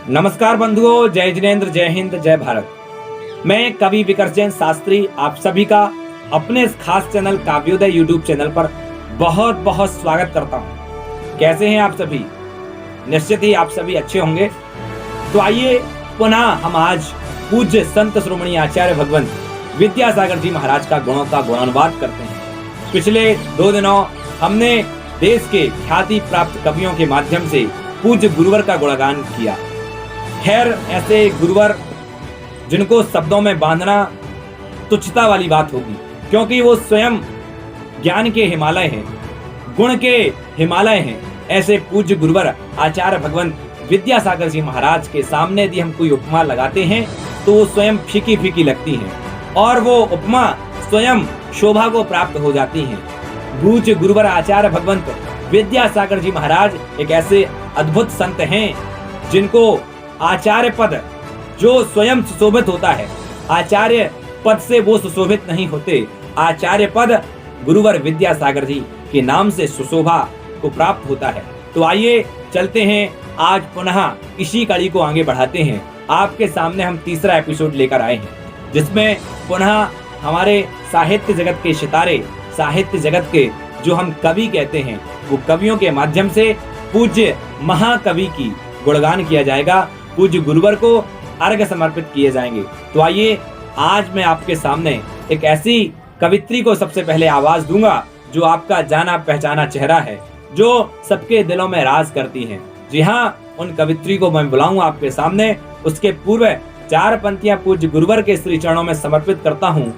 नमस्कार बंधुओं, जय जिनेंद्र, जय हिंद, जय भारत। मैं कवि विकर्ष जैन शास्त्री आप सभी का अपने इस खास चैनल काव्योदय यूट्यूब चैनल पर बहुत बहुत स्वागत करता हूं। कैसे हैं आप सभी? निश्चित ही आप सभी अच्छे होंगे। तो आइए पुनः हम आज पूज्य संत शिरोमणि आचार्य भगवंत विद्यासागर जी महाराज का गुणों का गुणानुवाद करते हैं। पिछले 2 दिनों हमने देश के ख्याति प्राप्त कवियों के माध्यम से पूज्य गुरुवर का गुणगान किया। खैर, ऐसे गुरुवर जिनको शब्दों में बांधना तुच्छता वाली बात होगी, क्योंकि वो स्वयं ज्ञान के हिमालय हैं, गुण के हिमालय हैं। ऐसे पूज्य गुरुवर आचार्य भगवंत विद्यासागर जी महाराज के सामने यदि हम कोई उपमा लगाते हैं तो वो स्वयं फीकी फीकी लगती हैं और वो उपमा स्वयं शोभा को प्राप्त हो जाती हैं। पूज्य गुरुवर आचार्य भगवंत विद्यासागर जी महाराज एक ऐसे अद्भुत संत हैं जिनको आचार्य पद जो स्वयं सुशोभित होता है, आचार्य पद से वो सुशोभित नहीं होते। आचार्य पद गुरुवर विद्यासागर जी के नाम से सुशोभा को प्राप्त होता है। तो आइए चलते हैं, आज पुनः इसी कड़ी को आगे बढ़ाते हैं। आपके सामने हम तीसरा एपिसोड लेकर आए हैं, जिसमें पुनः हमारे साहित्य जगत के सितारे, साहित्य जगत के जो हम कवि कहते हैं, वो कवियों के माध्यम से पूज्य महाकवि की गुणगान किया जाएगा। पूज्य गुरुवर को अर्घ्य समर्पित किए जाएंगे। तो आइए, आज मैं आपके सामने एक ऐसी कवित्री को सबसे पहले आवाज दूंगा जो आपका जाना पहचाना चेहरा है, जो सबके दिलों में राज करती है। जी हाँ, उन कवित्री को मैं बुलाऊंगा आपके सामने। उसके पूर्व 4 पंक्तियां पूज्य गुरुवर के श्री चरणों में समर्पित करता हूँ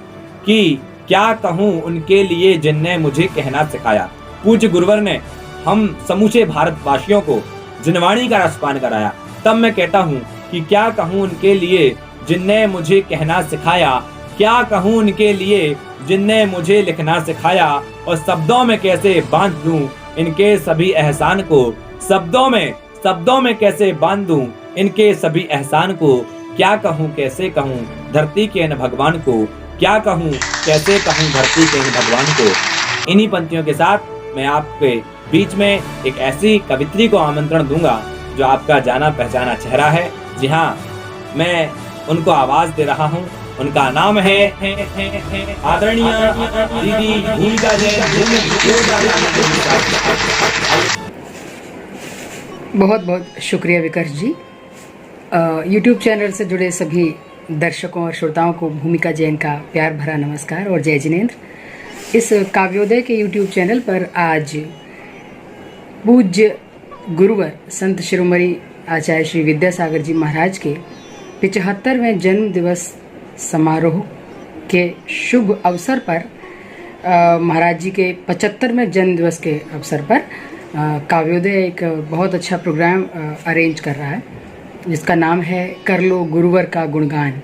कि क्या कहूँ उनके लिए जिनने मुझे कहना सिखाया। पूज्य गुरुवर ने हम समूचे भारतवासियों को जिनवाणी का रसपान कराया। तब मैं कहता हूँ कि क्या कहूँ उनके लिए जिनने मुझे कहना सिखाया, क्या कहूँ उनके लिए जिनने मुझे लिखना सिखाया, और शब्दों में कैसे बांध दूं इनके सभी एहसान को, शब्दों में कैसे बांध दूं इनके सभी एहसान को। क्या कहूँ कैसे कहूँ धरती के इन भगवान को, क्या कहूँ कैसे कहूँ धरती के इन भगवान को। इन्हीं पंक्तियों के साथ मैं आपके बीच में एक ऐसी कवित्री को आमंत्रण दूंगा जो आपका जाना पहचाना चेहरा है। जी हाँ, मैं उनको आवाज दे रहा हूँ। उनका नाम है आदरणीय दीदी भूमिका जैन। बहुत बहुत शुक्रिया विकर्ष जी। यूट्यूब चैनल से जुड़े सभी दर्शकों और श्रोताओं को भूमिका जैन का प्यार भरा नमस्कार और जय जिनेंद्र। इस काव्योदय के यूट्यूब चैनल पर आज पूज्य गुरुवर संत शिरोमणि आचार्य श्री विद्यासागर जी महाराज के 75वें जन्म दिवस समारोह के शुभ अवसर पर महाराज जी के 75वें जन्म दिवस के अवसर पर काव्योदय एक बहुत अच्छा प्रोग्राम अरेंज कर रहा है, जिसका नाम है कर लो गुरुवर का गुणगान।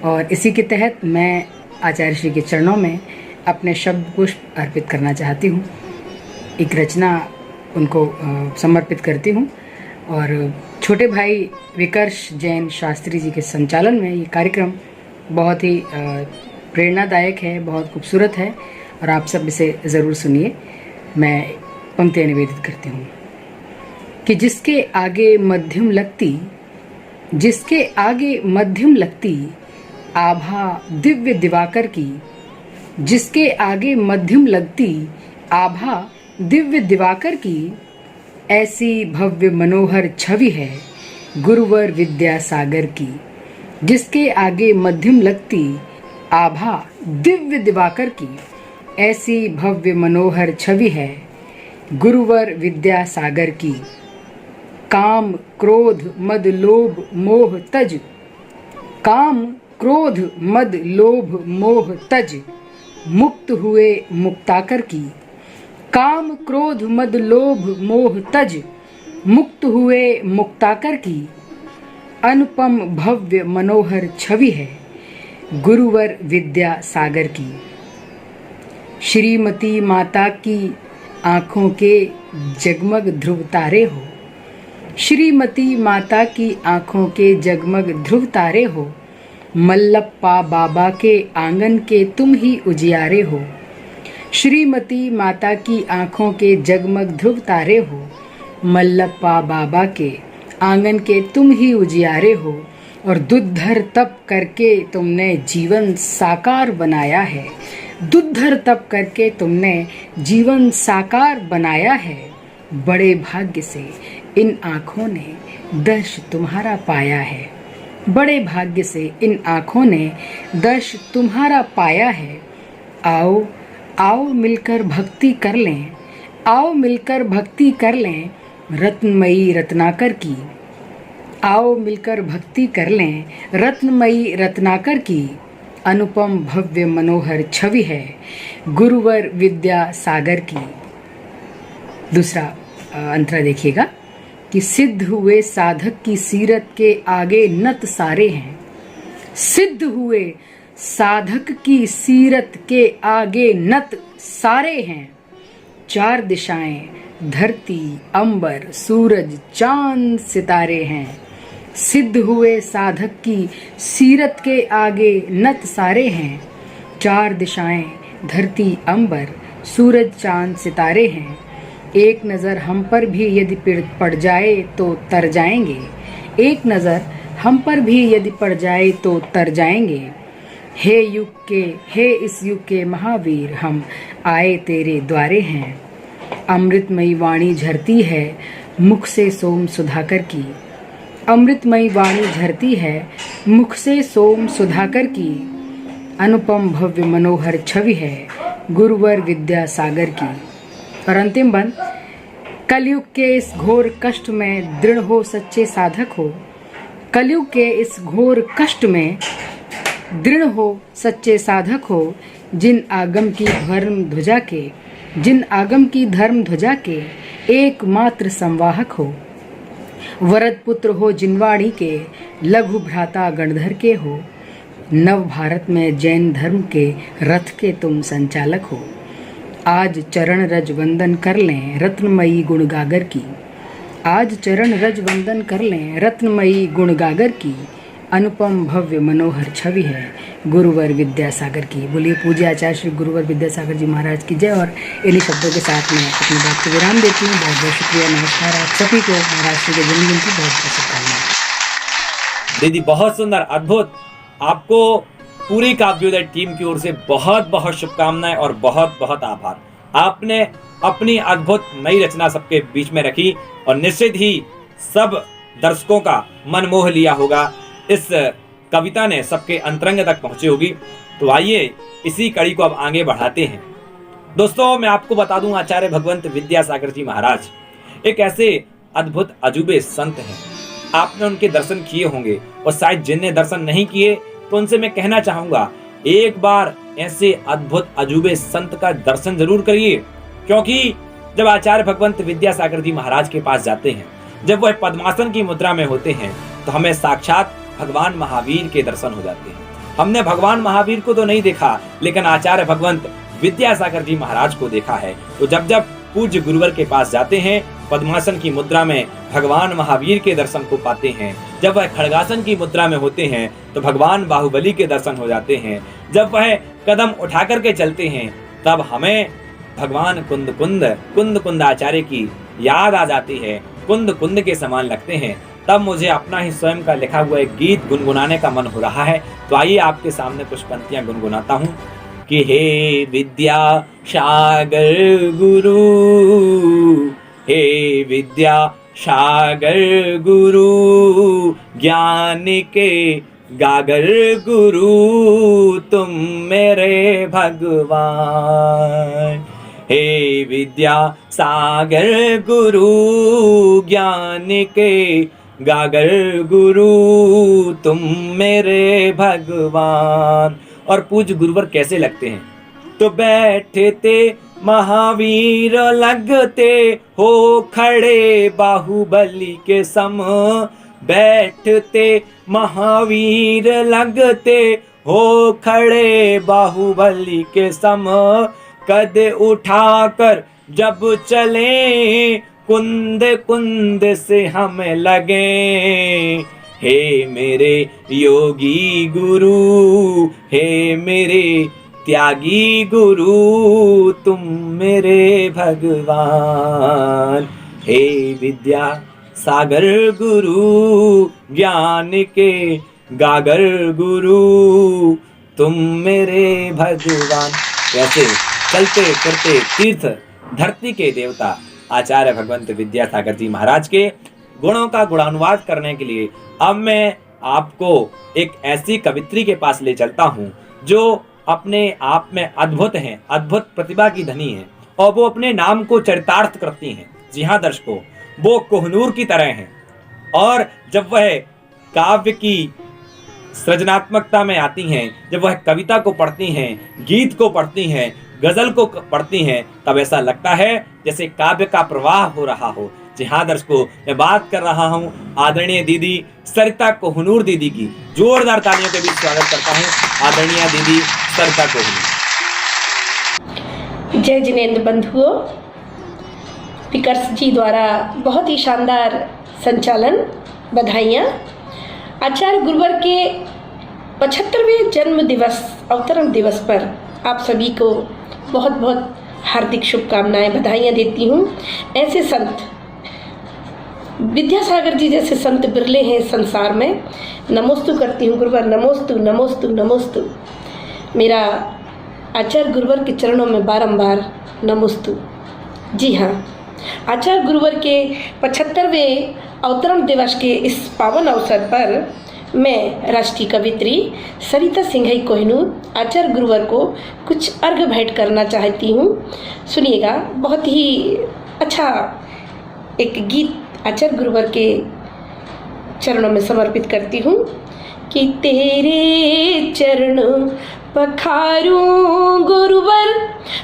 और इसी के तहत मैं आचार्य श्री के चरणों में अपने शब्द पुष्प अर्पित करना चाहती हूँ। एक रचना उनको समर्पित करती हूँ और छोटे भाई विकर्ष जैन शास्त्री जी के संचालन में ये कार्यक्रम बहुत ही प्रेरणादायक है, बहुत खूबसूरत है और आप सब इसे ज़रूर सुनिए। मैं पंक्तियाँ निवेदित करती हूँ कि जिसके आगे मध्यम लगती आभा दिव्य दिवाकर की, जिसके आगे मध्यम लगती आभा दिव्य दिवाकर की, ऐसी भव्य मनोहर छवि है गुरुवर विद्यासागर की। जिसके आगे मध्यम लगती आभा दिव्य दिवाकर की, ऐसी भव्य मनोहर छवि है गुरुवर विद्यासागर की। काम क्रोध मद लोभ मोह तज, काम क्रोध मद लोभ मोह तज, मुक्त हुए मुक्ताकर की। काम क्रोध मद लोभ मोह तज, मुक्त हुए मुक्ताकर की। अनुपम भव्य मनोहर छवि है गुरुवर विद्यासागर की। श्रीमती माता की आँखों के जगमग ध्रुव तारे हो, श्रीमती माता की आँखों के जगमग ध्रुव तारे हो। मल्लप्पा बाबा के आंगन के तुम ही उजियारे हो, श्रीमती माता की आंखों के जगमग ध्रुव तारे हो, मल्लप्पा बाबा के आंगन के तुम ही उजियारे हो, और दुद्धर तप करके तुमने जीवन साकार बनाया है, दुद्धर तप करके तुमने जीवन साकार बनाया है। बड़े भाग्य से इन आँखों ने दर्श तुम्हारा पाया है, बड़े भाग्य से इन आँखों ने दर्श तुम्हारा पाया है। आओ आओ मिलकर भक्ति कर लें, आओ मिलकर भक्ति कर लें रत्नमयी रत्नाकर की, आओ मिलकर भक्ति कर लें रत्नमयी रत्नाकर की। अनुपम भव्य मनोहर छवि है गुरुवर विद्या सागर की। दूसरा अंतरा देखिएगा कि सिद्ध हुए साधक की सीरत के आगे नत सारे हैं, सिद्ध हुए साधक की सीरत के आगे नत सारे हैं। चार दिशाएं धरती अंबर सूरज चांद सितारे हैं, सिद्ध हुए साधक की सीरत के आगे नत सारे हैं। चार दिशाएं धरती अंबर सूरज चांद सितारे हैं। एक नज़र हम पर भी यदि पड़ जाए तो तर जाएंगे, एक नज़र हम पर भी यदि पड़ जाए तो तर जाएंगे। हे युग के, हे इस युग के महावीर, हम आए तेरे द्वारे हैं। अमृतमयी वाणी झरती है मुख से सोम सुधाकर की, अमृतमयी वाणी झरती है मुख से सोम सुधाकर की। अनुपम भव्य मनोहर छवि है गुरुवर विद्या सागर की। और अंतिम बंद, कलयुग के इस घोर कष्ट में दृढ़ हो सच्चे साधक हो, कलयुग के इस घोर कष्ट में दृढ़ हो सच्चे साधक हो। जिन आगम की धर्म ध्वजा के, जिन आगम की धर्म ध्वजा के एकमात्र संवाहक हो। वरद पुत्र हो जिनवाड़ी के, लघु भ्राता गणधर के हो। नव भारत में जैन धर्म के रथ के तुम संचालक हो। आज चरण रज वंदन कर लें रत्नमयी गुणगागर की, आज चरण रज वंदन कर लें रत्नमयी गुणगागर की। अनुपम भव्य मनोहर छवि है गुरुवर विद्यासागर की। बोलिए पूज्य आचार्य श्री गुरुवर विद्यासागर जी महाराज की जय। और इन्हीं शब्दों के साथ मैं अपनी बात को विराम देती हूँ। बहुत बहुत शुक्रिया, नमस्कार आप सभी को। महाराज श्री के जन्मदिन की बहुत बहुत शुभकामनाएं। दीदी बहुत सुंदर, अद्भुत। आपको पूरी काव्योदय टीम की ओर से बहुत बहुत शुभकामनाएं और बहुत बहुत आभार। आपने अपनी अद्भुत नई रचना सबके बीच में रखी और निश्चित ही सब दर्शकों का मन मोह लिया होगा। इस कविता ने सबके अंतरंग तक पहुंची होगी। तो आइए इसी कड़ी को अब आगे बढ़ाते हैं। दोस्तों, मैं आपको बता दूं, आचार्य भगवंत विद्यासागर जी महाराज एक ऐसे अद्भुत अजूबे संत हैं। आपने उनके दर्शन किए होंगे और शायद जिनने दर्शन नहीं किए तो उनसे मैं कहना चाहूंगा, एक बार ऐसे अद्भुत अजूबे संत का दर्शन जरूर करिए। क्योंकि जब आचार्य भगवंत विद्यासागर जी महाराज के पास जाते हैं, जब वह पद्मासन की मुद्रा में होते हैं, तो हमें साक्षात भगवान महावीर के दर्शन हो जाते हैं। हमने भगवान महावीर को तो नहीं देखा, लेकिन आचार्य भगवंत विद्यासागर जी महाराज को देखा है। तो जब जब पूज्य गुरुवर के पास जाते हैं, पद्मासन की मुद्रा में भगवान महावीर के दर्शन को पाते हैं। जब वह खड़गासन की मुद्रा में होते हैं तो भगवान बाहुबली के दर्शन हो जाते हैं। जब वह कदम उठा करके चलते हैं तब हमें भगवान कुंद कुंद आचार्य की याद आ जाती है। कुंद कुंद के समान लगते हैं। तब मुझे अपना ही स्वयं का लिखा हुआ एक गीत गुनगुनाने का मन हो रहा है। तो आइए आपके सामने कुछ पंक्तियां गुनगुनाता हूँ कि हे विद्या सागर गुरु, हे विद्या सागर गुरु, ज्ञान के गागर गुरु, तुम मेरे भगवान। हे विद्या सागर गुरु, ज्ञान के गागर गुरु, तुम मेरे भगवान। और पूज्य गुरुवर कैसे लगते हैं? तो बैठते महावीर लगते हो खड़े बाहुबली के सम, बैठते महावीर लगते हो खड़े बाहुबली के सम, कद उठाकर जब चले कुंद कुंद से हमें लगे। हे मेरे योगी गुरु, हे मेरे त्यागी गुरु तुम मेरे भगवान। हे विद्या सागर गुरु ज्ञान के गागर गुरु तुम मेरे भगवान। कैसे चलते फिरते तीर्थ धरती के देवता आचार्य भगवंत विद्यासागर जी महाराज के गुणों का गुणानुवाद करने के लिए अब मैं आपको एक ऐसी कवित्री के पास ले चलता हूं जो अपने आप में अद्भुत हैं, अद्भुत प्रतिभा की धनी हैं और वो अपने नाम को चरितार्थ करती हैं। जी हाँ दर्शकों, वो कोहनूर की तरह हैं और जब वह काव्य की सृजनात्मकता में आती हैं, जब वह कविता को पढ़ती हैं, गीत को पढ़ती हैं, गजल को पढ़ती हैं, तब ऐसा लगता है जैसे काव्य का प्रवाह हो रहा हो। जी हाँ दर्शकों, मैं बात कर रहा हूँ आदरणीय दीदी सरिता कोहनूर दीदी की। जोरदार तालियों के बीच स्वागत करता हूँ आदरणीय दीदी सरिता कोहनूर। जय जिनेंद्र बंधुओं, विकर्ष जी द्वारा बहुत ही शानदार संचालन, बधाइयाँ। आचार्य गुरुवर के 75वें जन्म दिवस अवतरण दिवस पर आप सभी को बहुत बहुत हार्दिक शुभकामनाएं, बधाइयाँ देती हूँ। ऐसे संत विद्यासागर जी जैसे संत बिरले हैं संसार में। नमोस्तु करती हूँ गुरुवर, नमोस्तु नमोस्तु नमोस्तु। मेरा आचार्य गुरुवर के चरणों में बारंबार नमोस्तु। जी हाँ, आचार्य गुरुवर के 75वें अवतरण दिवस के इस पावन अवसर पर मैं राष्ट्रीय कवित्री सरिता सिंघई कोहिनूर आचार्य गुरुवर को कुछ अर्घ भेंट करना चाहती हूँ। सुनिएगा, बहुत ही अच्छा एक गीत आचार्य गुरुवर के चरणों में समर्पित करती हूँ कि तेरे चरण पखारूं गुरुवर,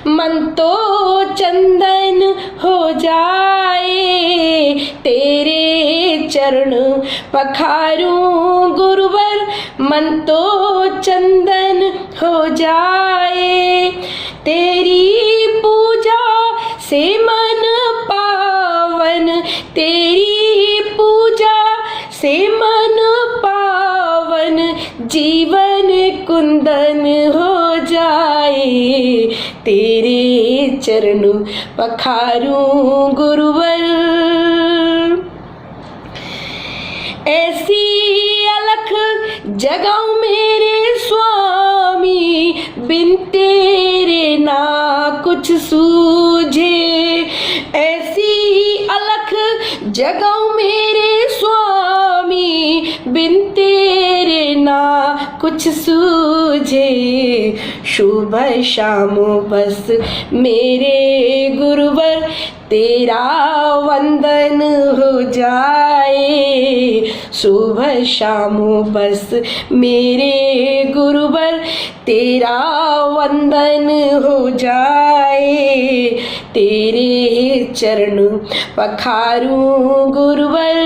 मन तो चंदन हो जाए। तेरे चरण पखारूं गुरुवर, मन तो चंदन हो जाए। तेरी पूजा से मन पावन, तेरी पूजा से मन पावन, जीवन कुंदन हो जाए। तेरे चरण पखारूं गुरुवर, ऐसी अलख जगाऊं मेरे स्वामी, बिन तेरे ना कुछ सूझे। ऐसी अलख जगाऊं मेरे स्वामी, बिन तेरे ना कुछ सूझे। शुभ शाम बस मेरे गुरुवर, तेरा वंदन हो जाए। शुभ शाम बस मेरे गुरुवर, तेरा वंदन हो जाए। तेरे चरण पखारूं गुरुवर,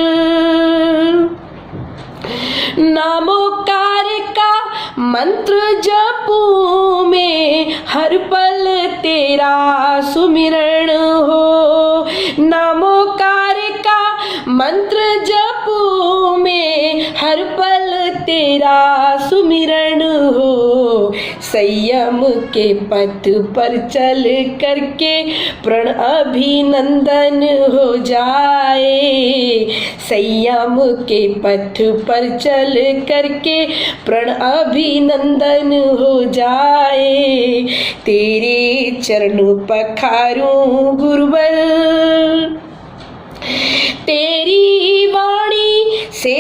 नामोकार का मंत्र जपूं में, हर पल तेरा सुमिरण हो। नामोकार का मंत्र जपूं में, हर पल तेरा सुमिरण हो। संयम के पथ पर चल करके प्रण अभिनंदन हो जाए। संयम के पथ पर चल करके प्रण अभिनंदन हो जाए। तेरे चरण पखारूं गुरुवर, तेरी वाणी से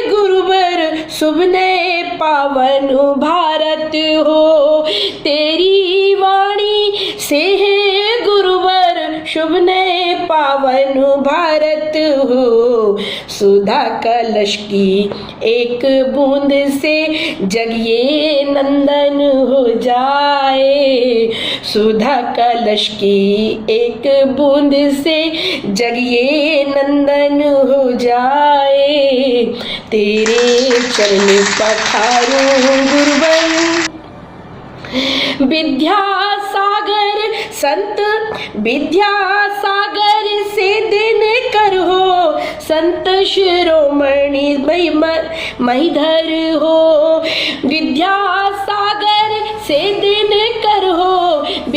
गुरुवर शुभ ने पावन भारत हो। तेरी वाणी से गुरुवर शुभ ने पावन भारत हो। सुधा कलश की एक बूंद से जग ये नंदन हो जाए। सुधा कलश की एक बूंद से जग ये नंदन हो जाए। तेरे चरण पखारूं गुरुवर, विद्यासागर संत विद्यासागर से दिन कर हो। संत शिरोमणि महिधर हो। विद्यासागर से दिन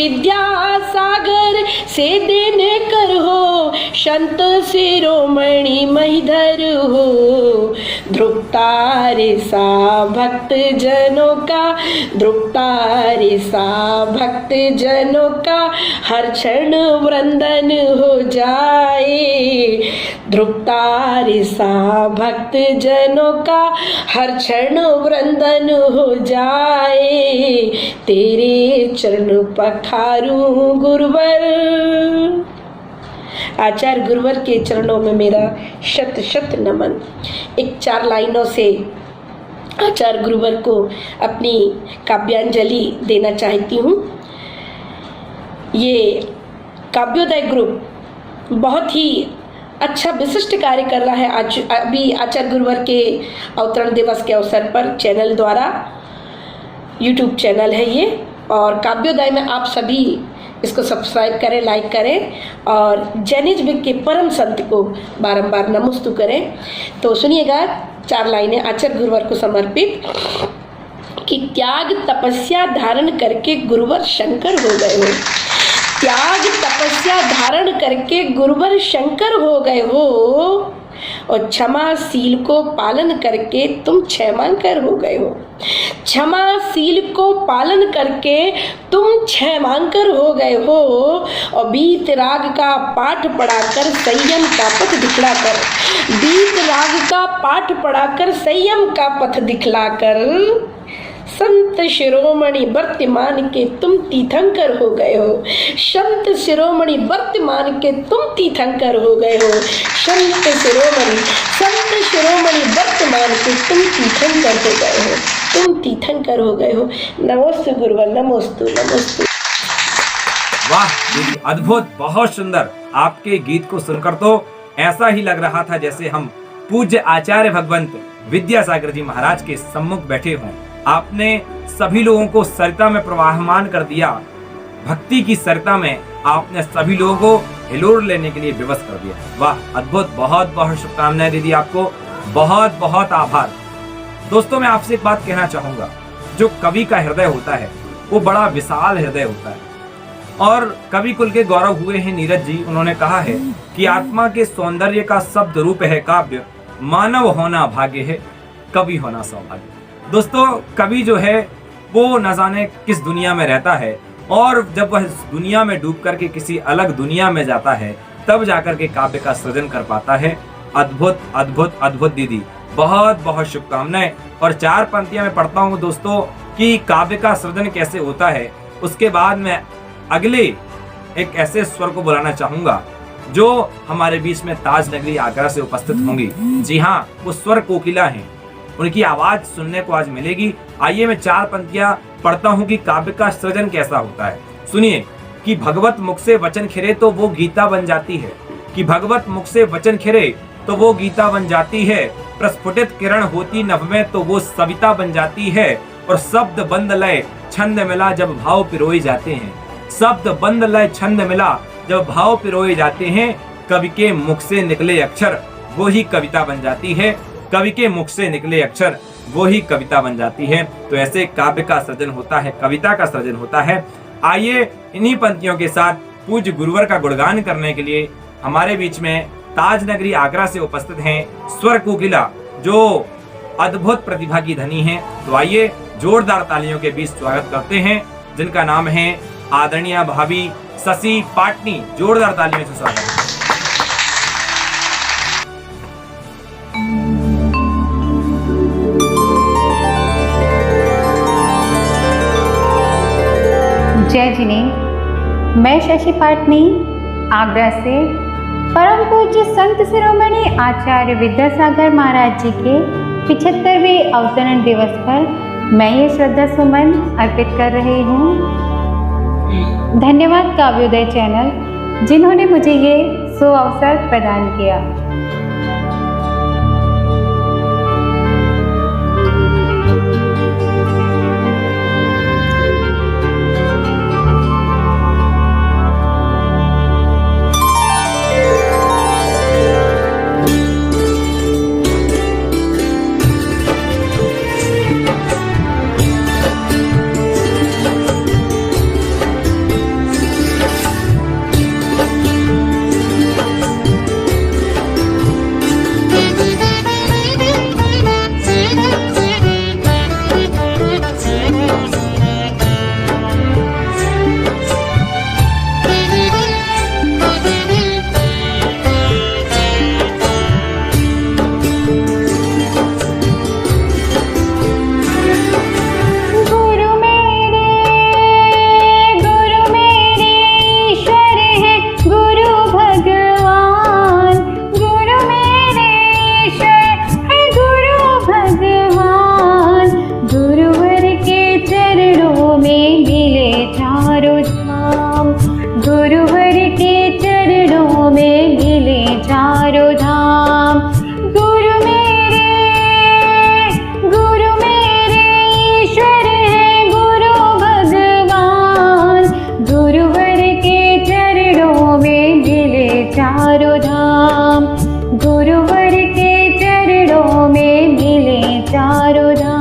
विद्यासागर से देने कर हो, संत शिरोमणि महिधर हो। ध्रुवतारे सा भक्त जनों का, ध्रुवतारे सा भक्त जनों का हर क्षण वृंदन हो जाए। ध्रुवतारे सा भक्त जनों का हर क्षण वृंदन हो जाए। तेरे चरण पखारूं गुरुवर। आचार्य गुरुवर के चरणों में मेरा शत शत नमन। एक 4 लाइनों से आचार्य गुरुवर को अपनी काव्यांजलि देना चाहती हूँ। ये काव्योदय ग्रुप बहुत ही अच्छा विशिष्ट कार्य कर रहा है। आज अभी आचार्य गुरुवर के अवतरण दिवस के अवसर पर चैनल द्वारा, यूट्यूब चैनल है ये, और काव्योदय में आप सभी इसको सब्सक्राइब करें, लाइक करें और जैनिज्म के परम संत को बारंबार नमस्तु करें। तो सुनिएगा 4 लाइनें आचार्य गुरुवर को समर्पित। कि त्याग तपस्या धारण करके गुरुवर शंकर हो गए हो। त्याग तपस्या धारण करके गुरुवर शंकर हो गए हो, और क्षमाशील को पालन करके तुम क्षमांकर हो गए हो। क्षमाशील को पालन करके तुम क्षमांकर हो गए हो, और बीत राग का पाठ पढ़ाकर संयम का पथ दिखलाकर, बीत राग का पाठ पढ़ाकर संयम का पथ दिखलाकर संत शिरोमणि वर्तमान के तुम तीर्थंकर हो गए हो। संत शिरोमणि वर्तमान के तुम तीर्थंकर हो गए हो। संत शिरोमणि वर्तमान के तुम तीर्थंकर हो गए हो। तुम तीर्थंकर हो गए हो। नमोस्तु गुरुवर, नमोस्तु नमोस्तु। वाह दीदी, अद्भुत, बहुत सुंदर। आपके गीत को सुनकर तो ऐसा ही लग रहा था जैसे हम पूज्य आचार्य भगवंत विद्यासागर जी महाराज के सम्मुख बैठे हों। आपने सभी लोगों को सरिता में प्रवाहमान कर दिया। भक्ति की सरिता में आपने सभी लोगों को हिलोर लेने के लिए विवश कर दिया। वाह, अद्भुत। बहुत बहुत शुभकामनाएं दीदी, आपको बहुत बहुत आभार। दोस्तों, मैं आपसे एक बात कहना चाहूंगा। जो कवि का हृदय होता है वो बड़ा विशाल हृदय होता है, और कवि कुल के गौरव हुए हैं नीरज जी। उन्होंने कहा है कि आत्मा के सौंदर्य का शब्द रूप है काव्य, मानव होना भाग्य है, कवि होना सौभाग्य। दोस्तों, कवि जो है वो न जाने किस दुनिया में रहता है, और जब वह दुनिया में डूब करके किसी अलग दुनिया में जाता है तब जाकर के काव्य का सृजन कर पाता है। अद्भुत अद्भुत अद्भुत दीदी, बहुत बहुत शुभकामनाएं। और 4 पंक्तियां मैं पढ़ता हूँ दोस्तों कि काव्य का सृजन कैसे होता है। उसके बाद मैं अगले एक ऐसे स्वर को बुलाना चाहूंगा जो हमारे बीच में ताज नगरी आगरा से उपस्थित होंगी। जी हाँ, वो स्वर कोकिला हैं। उनकी आवाज सुनने को आज मिलेगी। आइए मैं 4 पंक्तियां पढ़ता हूं कि काव्य का सृजन कैसा होता है। सुनिए कि भगवत मुख से वचन खिरे तो वो गीता बन जाती है। कि भगवत मुख से वचन खिरे तो वो गीता बन जाती है। प्रस्फुटित किरण होती नभ में तो वो सविता बन जाती है। और शब्द बंद लय छंद मिला जब भाव पिरोए जाते हैं। शब्द बंद लय छंद मिला जब भाव पिरोए जाते हैं। कवि के मुख से निकले अक्षर वो ही कविता बन जाती है। कवि के मुख से निकले अक्षर वो ही कविता बन जाती है। तो ऐसे काव्य का सृजन होता है, कविता का सृजन होता है। आइए इन्हीं पंक्तियों के साथ पूज्य गुरुवर का गुणगान करने के लिए हमारे बीच में ताज नगरी आगरा से उपस्थित हैं स्वर कोकिला, जो अद्भुत प्रतिभा की धनी हैं। तो आइए जोरदार तालियों के बीच स्वागत करते हैं, जिनका नाम है आदरणीय भाभी शशि पाटनी। जोरदार तालियों से स्वागत है। जय जिनेन्द्र। मैं शशि पाटनी आगरा से परम पूज्य संत शिरोमणि आचार्य विद्यासागर महाराज जी के 75वें अवतरण दिवस पर मैं ये श्रद्धा सुमन अर्पित कर रही हूँ। धन्यवाद काव्योदय चैनल, जिन्होंने मुझे ये सुअवसर प्रदान किया। चारों धाम। गुरु मेरे ईश्वर है गुरु भगवान, गुरुवर के चरणों में मिले चारों धाम, गुरुवर के चरणों में मिले चारों धाम।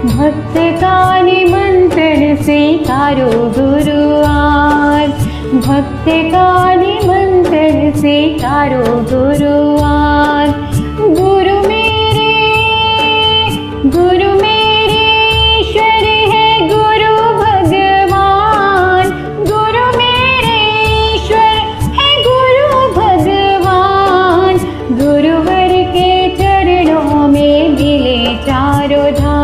भक्त का निमंत्रण स्वीकारो गुरुवार, भक्त का निमंत्रण स्वीकारो गुरुवार। गुरु मेरे ईश्वर है गुरु भगवान, गुरु मेरे ईश्वर है गुरु भगवान, गुरुवर के चरणों में मिले चारों धाम।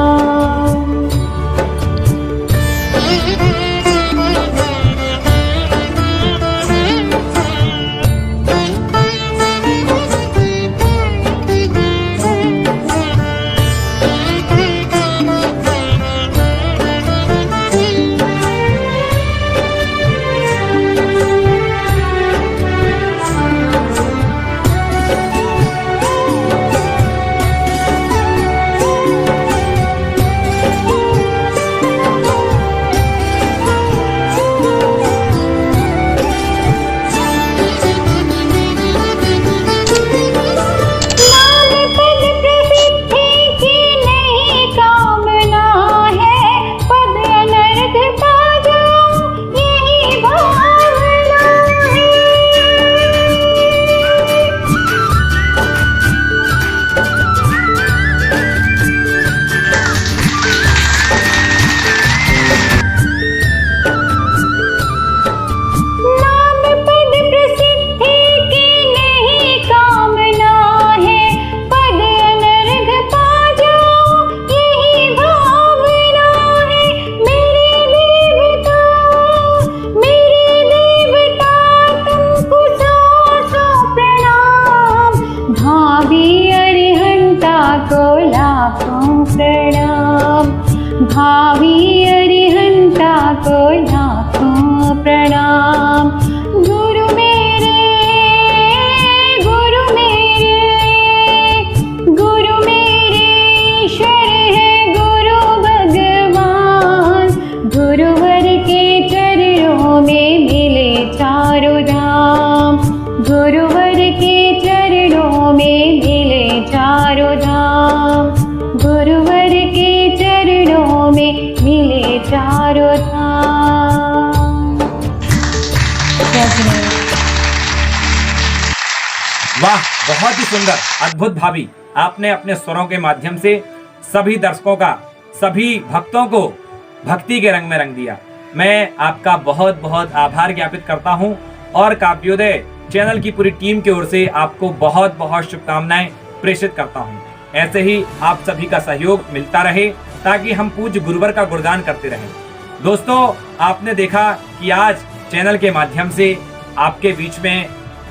भावी अरिहंता को लाखों प्रणाम। गुरु मेरे ईश्वर है गुरु भगवान, गुरुवर के चरणों में मिले चारों धाम, गुरुवर के चरणों में मिले चारों धाम, गुरुवर के चरणों में मिले चारों धाम। वाह, बहुत ही सुंदर, अद्भुत भाभी। आपने अपने स्वरों के माध्यम से सभी दर्शकों का, सभी भक्तों को भक्ति के रंग में रंग दिया। मैं आपका बहुत बहुत आभार ज्ञापित करता हूं और काव्योदय चैनल की पूरी टीम की ओर से आपको बहुत बहुत शुभकामनाएं प्रेषित करता हूं। ऐसे ही आप सभी का सहयोग मिलता रहे ताकि हम पूज्य गुरुवर का गुणगान करते रहें। दोस्तों, आपने देखा कि आज चैनल के माध्यम से आपके बीच में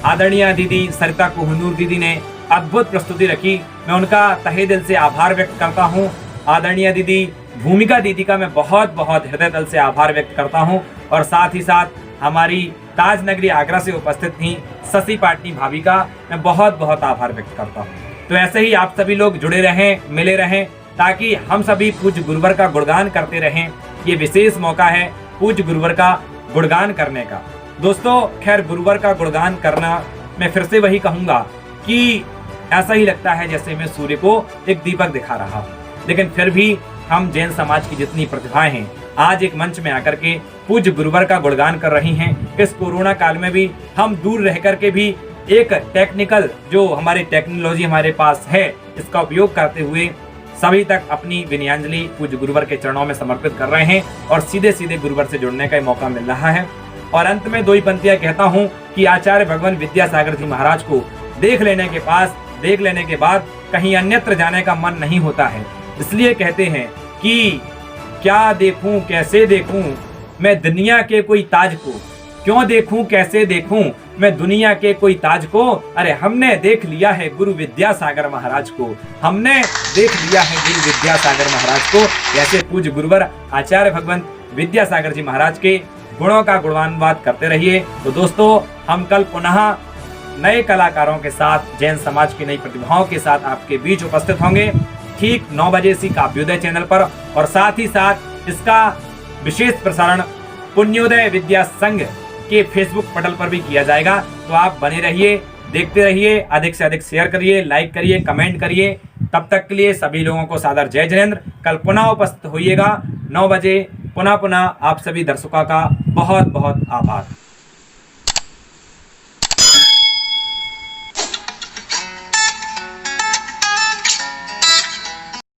आदरणीय दीदी सरिता कोहनूर दीदी ने अद्भुत प्रस्तुति रखी। मैं उनका तहे दिल से आभार व्यक्त करता हूँ। आदरणीय दीदी भूमिका दीदी का मैं बहुत बहुत हृदय तल से आभार व्यक्त करता हूँ। और साथ ही साथ हमारी ताज नगरी आगरा से उपस्थित थी शशि पाटनी भाभी का मैं बहुत बहुत आभार व्यक्त करता हूँ। तो ऐसे ही आप सभी लोग जुड़े रहें, मिले रहें, ताकि हम सभी पूज्य गुरुवर का गुणगान करते रहें। ये विशेष मौका है पूज्य गुरुवर का गुणगान करने का। दोस्तों खैर गुरुवर का गुणगान करना मैं फिर से वही कहूँगा कि ऐसा ही लगता है जैसे मैं सूर्य को एक दीपक दिखा रहा हूँ। लेकिन फिर भी हम जैन समाज की जितनी प्रतिभाएं हैं आज एक मंच में आकर के पूज्य गुरुवर का गुणगान कर रही हैं। इस कोरोना काल में भी हम दूर रह करके भी एक टेक्निकल जो हमारी टेक्नोलॉजी हमारे पास है इसका उपयोग करते हुए सभी तक अपनी विनयांजलि पूज्य गुरुवर के चरणों में समर्पित कर रहे हैं और सीधे सीधे गुरुवर से जुड़ने का मौका मिल रहा है। और अंत में 2 ही पंक्तियां कहता हूं कि आचार्य भगवान विद्यासागर जी महाराज को देख लेने के बाद कहीं अन्यत्र जाने का मन नहीं होता है। इसलिए कहते हैं कि क्या देखूं कैसे देखूं मैं दुनिया के कोई ताज को, क्यों देखूं कैसे देखूं मैं दुनिया के कोई ताज को। अरे हमने देख लिया है गुरु विद्यासागर महाराज को, हमने देख लिया है गुरु विद्यासागर महाराज को। ऐसे पूज्य गुरुवर आचार्य भगवान विद्यासागर जी महाराज के गुणों का गुणगान करते रहिए। तो दोस्तों हम कल पुनः नए कलाकारों के साथ जैन समाज की नई प्रतिभाओं के साथ आपके बीच उपस्थित होंगे ठीक 9 बजे इसी काव्योदय चैनल पर। और साथ ही साथ इसका विशेष प्रसारण पुण्योदय विद्या संघ के फेसबुक पटल पर भी किया जाएगा। तो आप बने रहिए, देखते रहिए, अधिक से अधिक शेयर करिए, लाइक करिए, कमेंट करिए। तब तक के लिए सभी लोगों को सादर जय जिनेंद्र। कल पुनः उपस्थित होइएगा 9 बजे। पुनः आप सभी दर्शकों का बहुत बहुत आभार।